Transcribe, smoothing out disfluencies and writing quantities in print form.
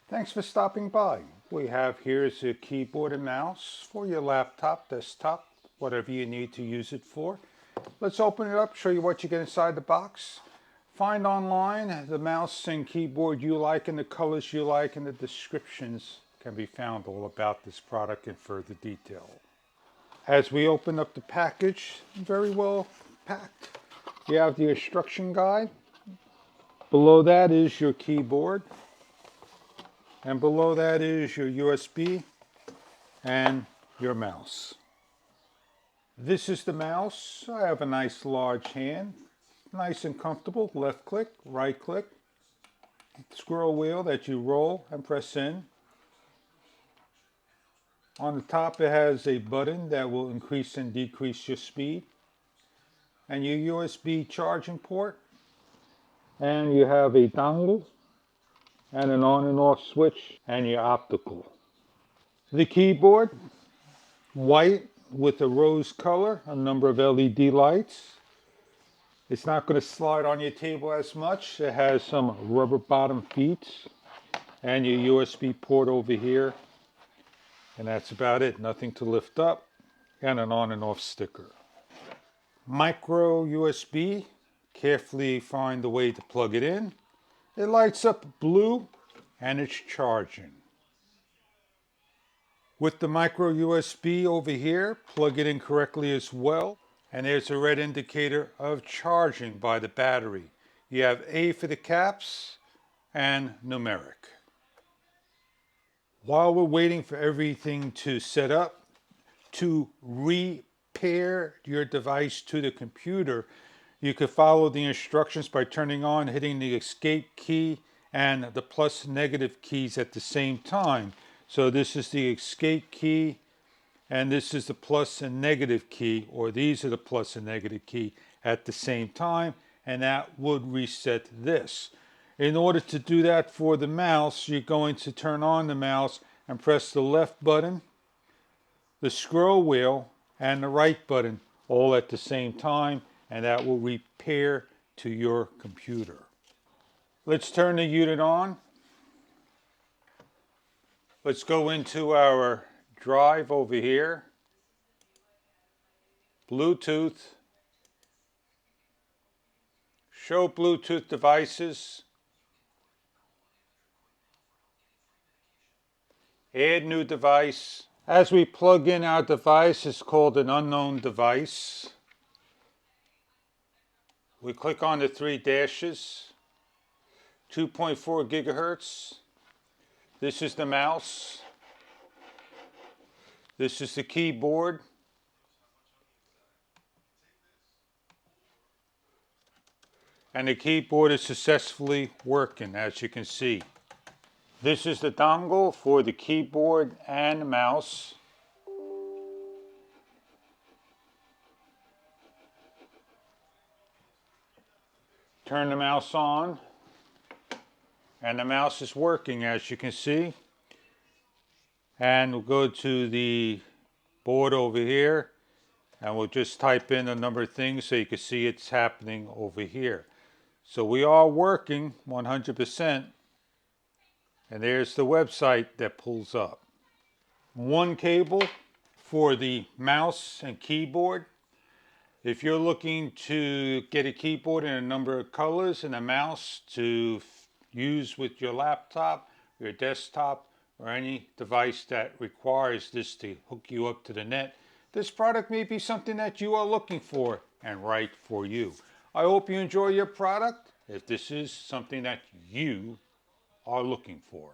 Thanks for stopping by. We have here is a keyboard and mouse for your laptop, desktop, whatever you need to use it for. Let's open it up, show you what you get inside the box. Find online the mouse and keyboard you like and the colors you like, and the descriptions can be found all about this product in further detail. As we open up the package, very well packed. You have the instruction guide. Below that is your keyboard. And below that is your USB and your mouse. This is the mouse. I have a nice large hand, nice and comfortable. Left click, right click, scroll wheel that you roll and press in. On the top it has a button that will increase and decrease your speed, and your USB charging port, and you have a dongle and an on and off switch and your optical. The keyboard, white with a rose color, a number of LED lights. It's not going to slide on your table as much. It has some rubber bottom feet and your USB port over here. And that's about it. Nothing to lift up, and an on and off sticker. Micro USB. Carefully find the way to plug it in. It lights up blue and it's charging. With the micro USB over here, plug it in correctly as well. And there's a red indicator of charging by the battery. You have A for the caps and numeric. While we're waiting for everything to set up, to repair your device to the computer, you could follow the instructions by turning on, hitting the escape key and the plus negative keys at the same time. So this is the escape key, and this is the plus and negative key, or these are the plus and negative key at the same time, and that would reset this. In order to do that for the mouse, you're going to turn on the mouse and press the left button, the scroll wheel, and the right button all at the same time, and that will repair to your computer. Let's turn the unit on. Let's go into our drive over here. Bluetooth. Show Bluetooth devices. Add new device. As we plug in our device, it's called an unknown device. We click on the three dashes. 2.4 gigahertz. This is the mouse. This is the keyboard. And the keyboard is successfully working, as you can see. This is the dongle for the keyboard and mouse. Turn the mouse on, and the mouse is working, as you can see. And we'll go to the board over here, and we'll just type in a number of things so you can see it's happening over here. So we are working 100%. And there's the website that pulls up. One cable for the mouse and keyboard. If you're looking to get a keyboard in a number of colors and a mouse to use with your laptop, your desktop, or any device that requires this to hook you up to the net, this product may be something that you are looking for and right for you. I hope you enjoy your product if this is something that you are looking for.